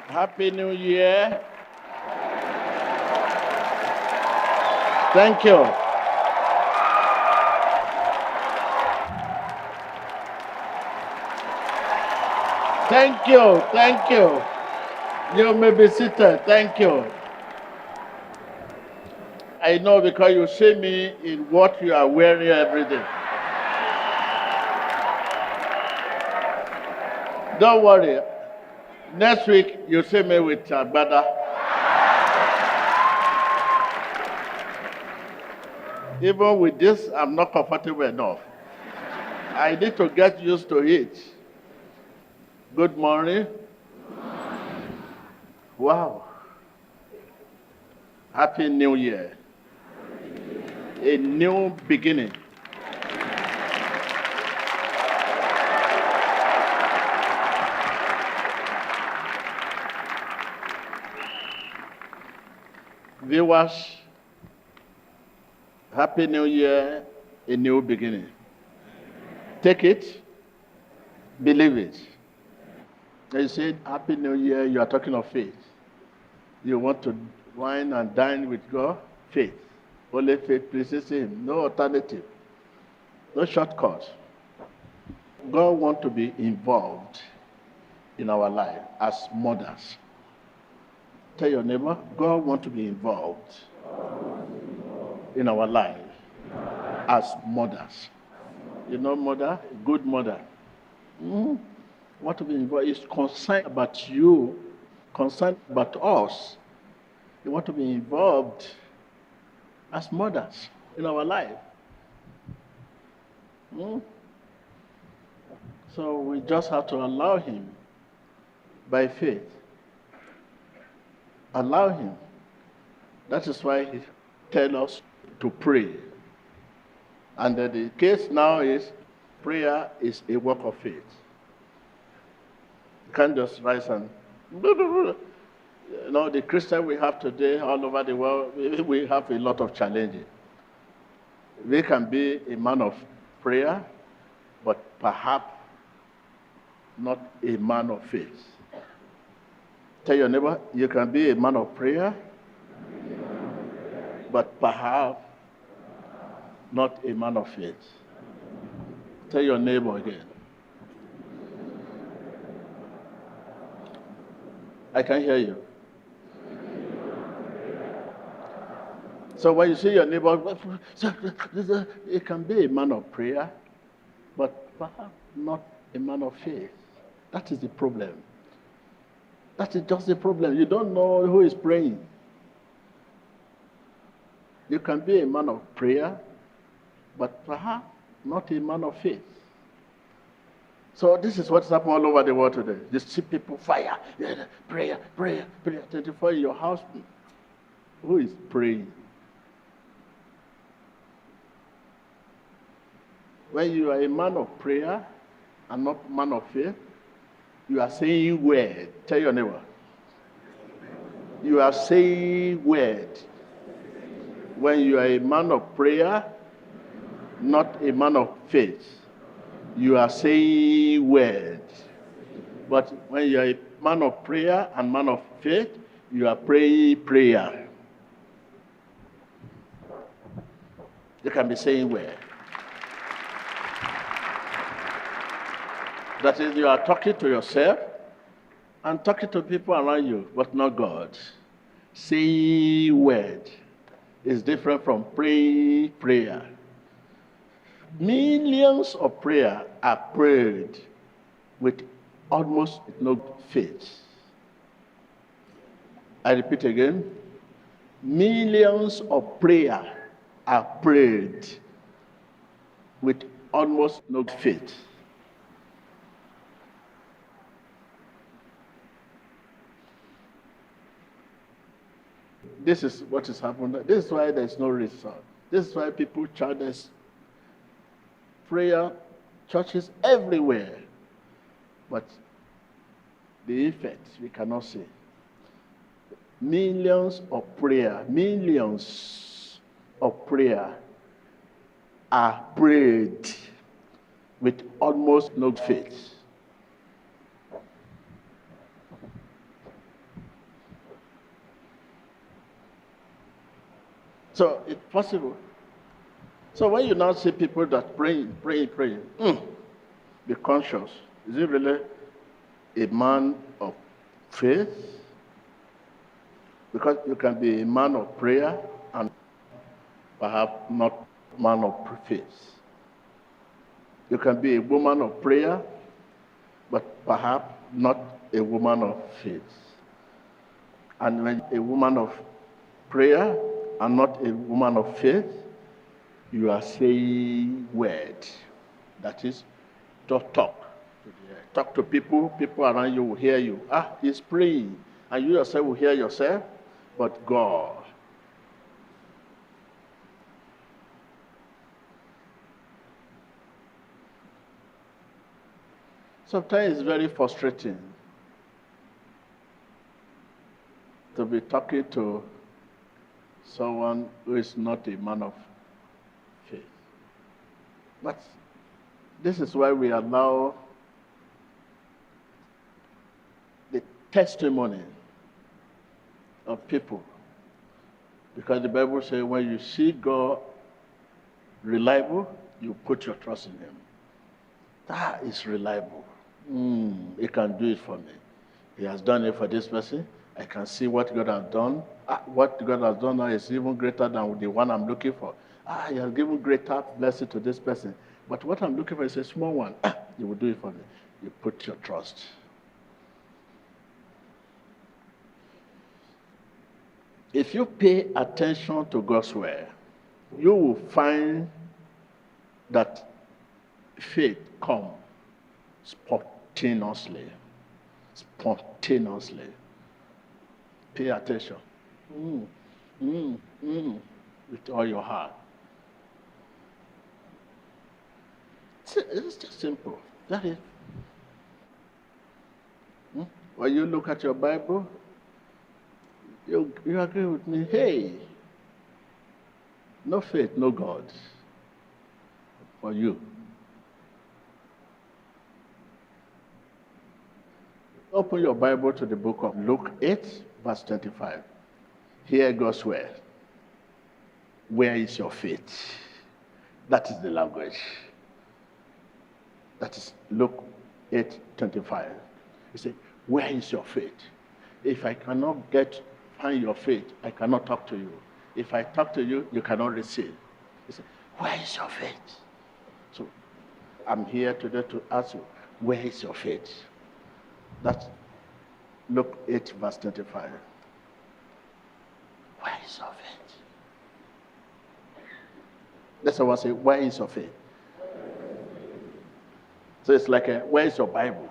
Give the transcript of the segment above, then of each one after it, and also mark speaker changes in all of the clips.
Speaker 1: Happy New Year. Thank you. Thank you. Thank you. You may be seated. Thank you. I know because you see me in what you are wearing every day. Don't worry. Next week, you see me with Agbada. Even with this, I'm not comfortable enough. I need to get used to it. Good morning. Wow. Happy New Year. A new beginning. Viewers, Happy New Year, a new beginning. Take it, believe it. They say, Happy New Year, you are talking of faith. You want to wine and dine with God? Faith. Only faith pleases Him. No alternative. No shortcut. God wants to be involved in our life as mothers. Tell your neighbor, God wants to be involved in our life as mothers. You know, mother, good mother. Want to be involved is concerned about you, concerned about us. You want to be involved as mothers in our life. So we just have to allow Him by faith. Allow Him. That is why He tells us to pray. And the case now is prayer is a work of faith. You can't just rise and... You know, the Christian we have today all over the world, we have a lot of challenges. We can be a man of prayer, but perhaps not a man of faith. Tell your neighbor, you can be a man of prayer, but perhaps not a man of faith. Tell your neighbor again. I can hear you. So when you see your neighbor, it can be a man of prayer, but perhaps not a man of faith. That is the problem. That is just the problem. You don't know who is praying. You can be a man of prayer, but perhaps not a man of faith. So this is what's happening all over the world today. You see people fire, prayer, 24 in your house. Who is praying? When you are a man of prayer and not man of faith, you are saying word. Tell your neighbor. You are saying word. When you are a man of prayer, not a man of faith, you are saying word. But when you are a man of prayer and man of faith, you are praying prayer. You can be saying word. That is, you are talking to yourself and talking to people around you, but not God. Saying word is different from praying prayer. Millions of prayer are prayed with almost no faith. I repeat again. Millions of prayer are prayed with almost no faith. This is what is happening. This is why there is no result. This is why people charge us prayer churches everywhere. But the effect we cannot see. Millions of prayer are prayed with almost no faith. So it's possible. So when you now see people that praying, be conscious. Is he really a man of faith? Because you can be a man of prayer and perhaps not man of faith. You can be a woman of prayer, but perhaps not a woman of faith. And when a woman of prayer and not a woman of faith, you are saying word. That is, just talk. Talk to people. People around you will hear you. Ah, he's praying. And you yourself will hear yourself, but God. Sometimes it's very frustrating to be talking to someone who is not a man of faith. But this is why we allow the testimony of people. Because the Bible says when you see God reliable, you put your trust in him. That is reliable. He can do it for me. He has done it for this person. I can see what God has done. What God has done now is even greater than the one I'm looking for. He has given greater blessing to this person. But what I'm looking for is a small one. He will do it for me. You put your trust. If you pay attention to God's word, you will find that faith comes spontaneously. Spontaneously. Pay attention. With all your heart. It's just simple. That is. When you look at your Bible, you agree with me. Hey, no faith, no God for you. Open your Bible to the book of Luke 8, verse 25. Hear God's word. Where is your faith? That is the language. That is Luke 8, 25. You say, where is your faith? If I cannot find your faith, I cannot talk to you. If I talk to you, you cannot receive. You say, where is your faith? So I'm here today to ask you, where is your faith? That's Luke 8, verse 25. Where is your faith? That's what I say, where is your faith? So it's like, where is your Bible?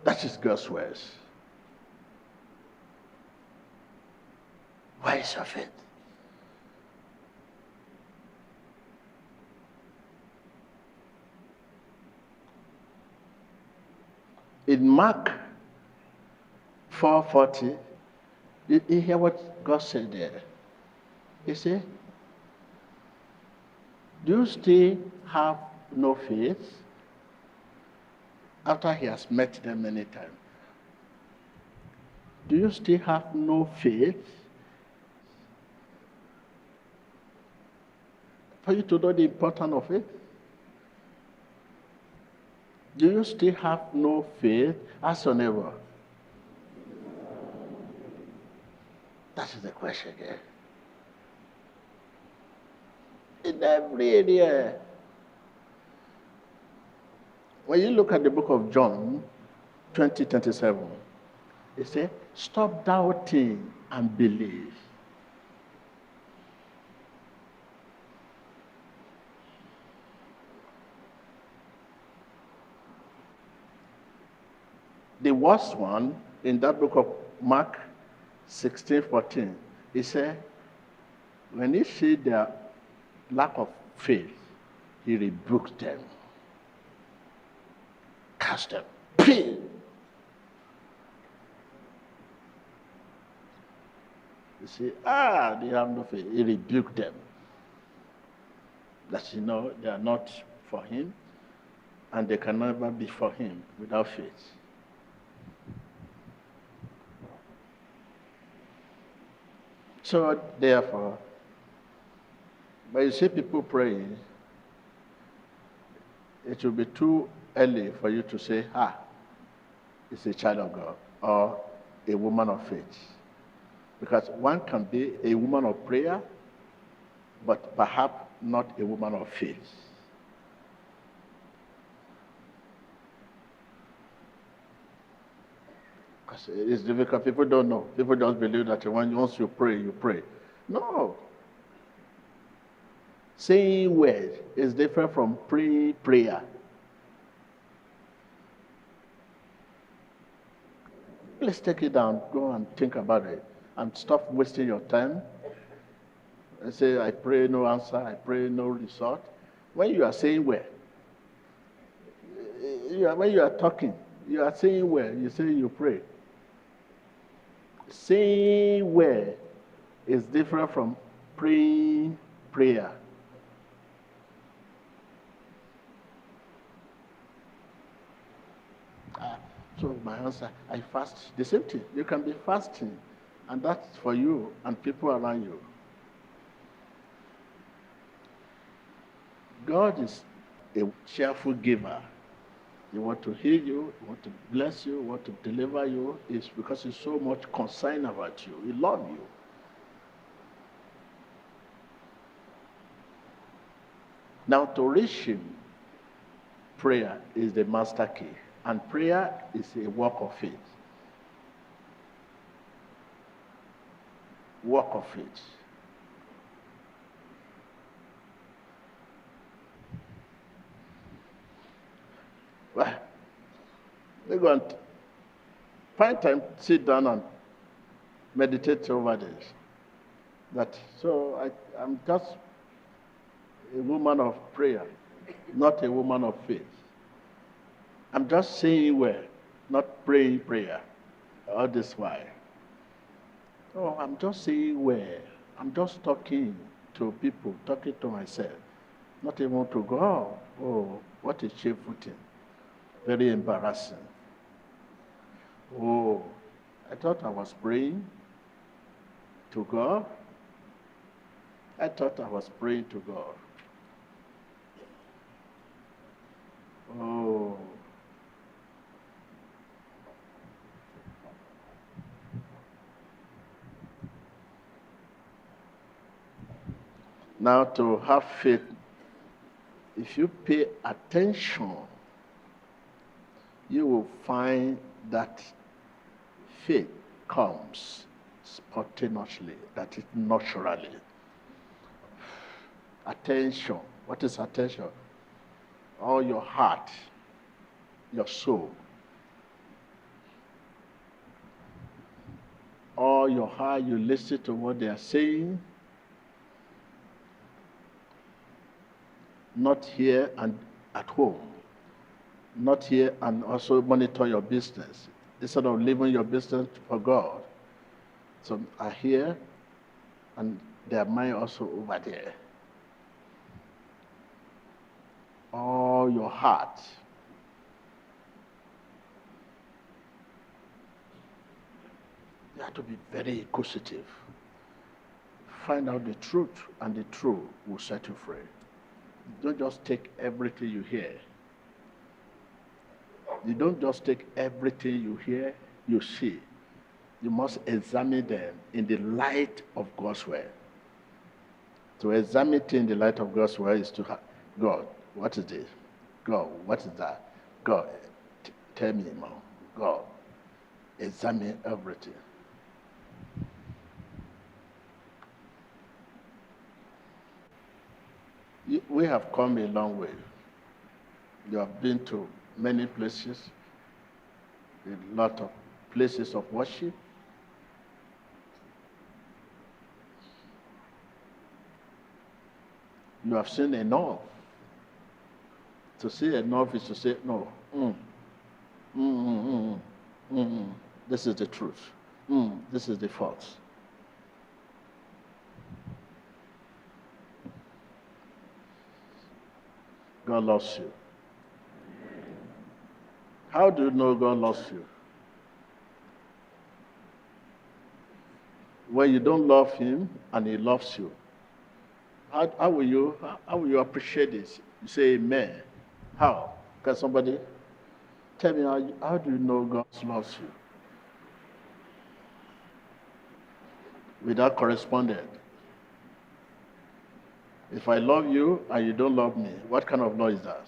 Speaker 1: That is God's words. Where is your faith? In Mark 4:40, did you hear what God said there? He said, do you still have no faith? After he has met them many times. Do you still have no faith? For you to know the importance of it? Do you still have no faith? Ask your neighbor. That is the question again. In every area. When you look at the book of John 20:27, it says, stop doubting and believe. The worst one in that book of Mark 16:14, he said, when he see their lack of faith, he rebuked them, cast them, pray. You see, they have no faith. He rebuked them. That they are not for him, and they can never be for him without faith. So therefore, when you see people praying, it will be too early for you to say, it's a child of God or a woman of faith. Because one can be a woman of prayer, but perhaps not a woman of faith. Because it's difficult. People don't know. People just believe that once you pray, you pray. No. Saying words is different from praying prayer. Please take it down. Go and think about it. And stop wasting your time. And say, I pray, no answer. I pray, no result. When you are saying words, when you are talking, you are saying words. You say you pray. Saying words is different from praying prayer. So my answer, I fast. The same thing. You can be fasting, and that's for you and people around you. God is a cheerful giver. He wants to heal you, he wants to bless you, he wants to deliver you. It's because he's so much concerned about you. He loves you. Now to reach him, prayer is the master key. And prayer is a work of faith. Work of faith. Well, they're going to find time, sit down and meditate over this. I'm just a woman of prayer, not a woman of faith. I'm just saying well, not praying prayer. All this while. Oh, I'm just saying well. I'm just talking to people, talking to myself, not even to God. Oh, what a shameful thing. Very embarrassing. Oh, I thought I was praying to God. I thought I was praying to God. Oh. Now to have faith, if you pay attention, you will find that faith comes spontaneously, that is naturally. Attention. What is attention? All your heart, your soul. All your heart, you listen to what they are saying. Not here and at home. Not here and also monitor your business. Instead of leaving your business for God. Some are here and their mind also over there. All your heart. You have to be very inquisitive. Find out the truth, and the truth will set you free. Don't just take everything you hear. You don't just take everything you hear, you see. You must examine them in the light of God's word. To examine things in the light of God's word is to have, God, what is this? God, what is that? God, tell me more. God, examine everything. We have come a long way. You have been to many places, a lot of places of worship. You have seen enough. To see enough is to say, no, this is the truth. This is the false. God loves you. How do you know God loves you? when you don't love him and he loves you? How will you appreciate this? You say amen. How? Can somebody tell me how do you know God loves you? Without correspondent. If I love you and you don't love me, what kind of law is that?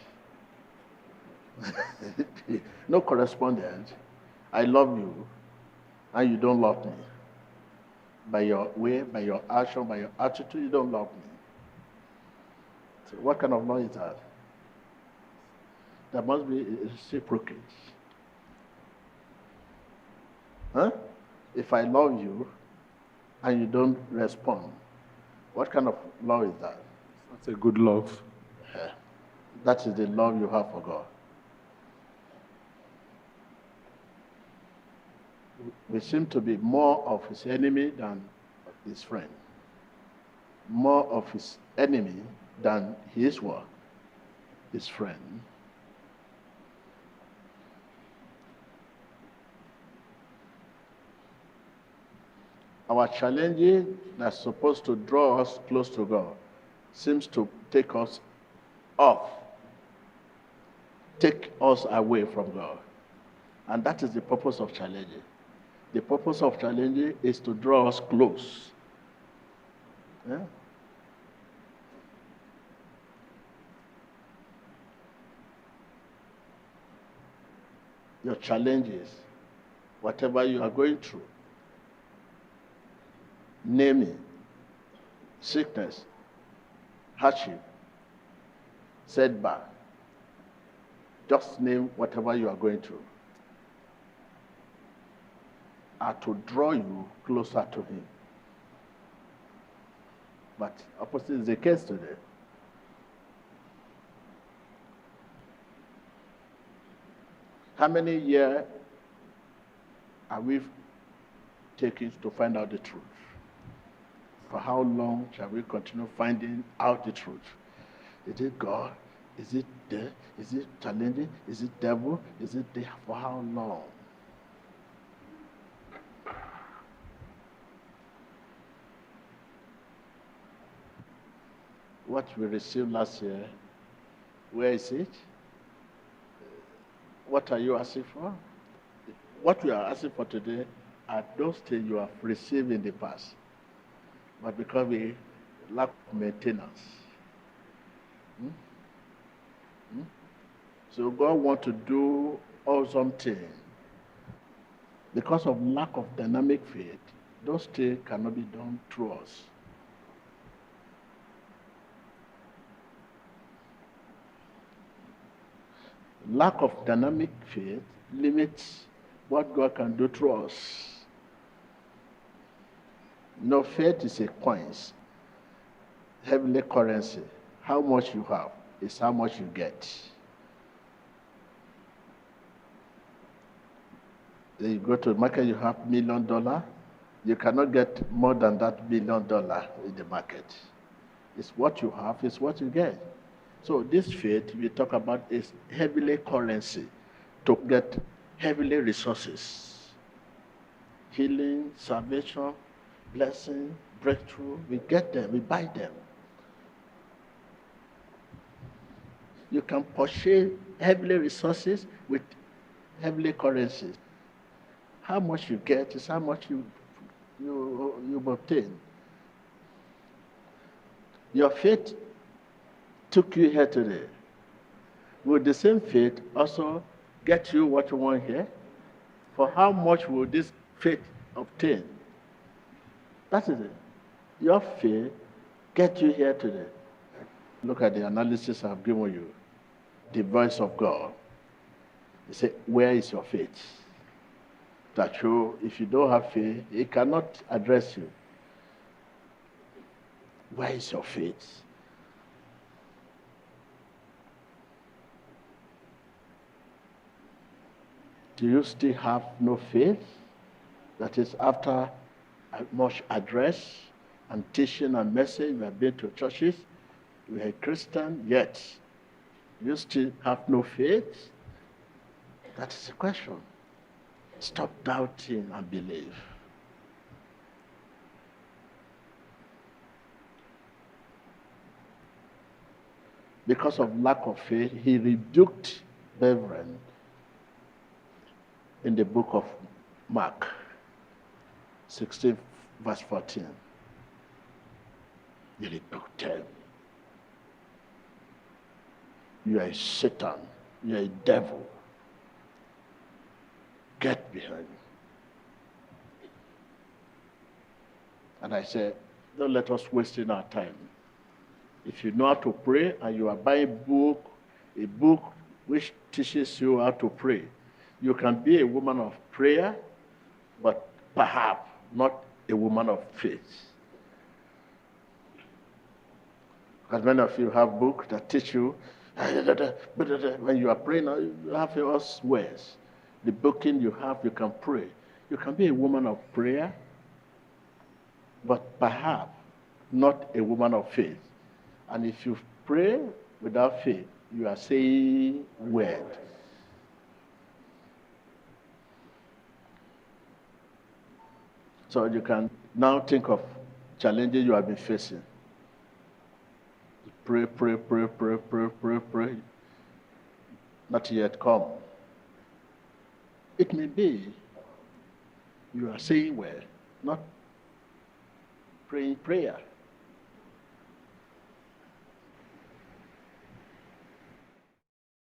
Speaker 1: No correspondence. I love you and you don't love me. By your way, by your action, by your attitude, you don't love me. So what kind of law is that? There must be reciprocate. Huh? If I love you and you don't respond, what kind of love is that?
Speaker 2: That's a good love.
Speaker 1: That is the love you have for God. We seem to be more of his enemy than his friend. More of his enemy than his what? His friend. Our challenges that's supposed to draw us close to God seems to take us off, take us away from God. And that is the purpose of challenging. The purpose of challenging is to draw us close. Yeah? Your challenges, whatever you are going through, name it, sickness, hardship, setback, just name whatever you are going through, are to draw you closer to him. But opposite is the case today. How many years are we taking to find out the truth? For how long shall we continue finding out the truth? Is it God? Is it there? Is it challenging? Is it devil? Is it there? For how long? What we received last year, where is it? What are you asking for? What we are asking for today are those things you have received in the past. But because we lack maintenance. So God wants to do awesome things. Because of lack of dynamic faith, those things cannot be done through us. Lack of dynamic faith limits what God can do through us. No, faith is a coins, heavenly currency. How much you have is how much you get. Then you go to the market, you have $1 million. You cannot get more than that $1 million in the market. It's what you have, it's what you get. So this faith we talk about is heavenly currency to get heavenly resources. Healing, salvation, blessing, breakthrough, we get them, we buy them. You can purchase heavenly resources with heavenly currencies. How much you get is how much you obtain. Your faith took you here today. Will the same faith also get you what you want here? For how much will this faith obtain? That is it. Your faith get you here today. Look at the analysis I've given you. The voice of God. You say, where is your faith? That you, if you don't have faith, it cannot address you. Where is your faith? Do you still have no faith? That is, after much address and teaching and message, we have been to churches, we are Christian, yet you still have no faith? That is the question. Stop doubting and believe. because of lack of faith, he rebuked brethren in the book of Mark 16, verse 14. He rebuked them. You are a Satan. You are a devil. Get behind me. And I said, don't let us waste our time. If you know how to pray and you are buying a book which teaches you how to pray, you can be a woman of prayer, but perhaps not a woman of faith. Because many of you have books that teach you, when you are praying, you have your words. The booking you have, you can pray. You can be a woman of prayer, but perhaps not a woman of faith. And if you pray without faith, you are saying word. So you can now think of challenges you have been facing. Pray, pray, pray, pray, pray, pray, pray. Not yet come. It may be you are saying word, not praying prayer.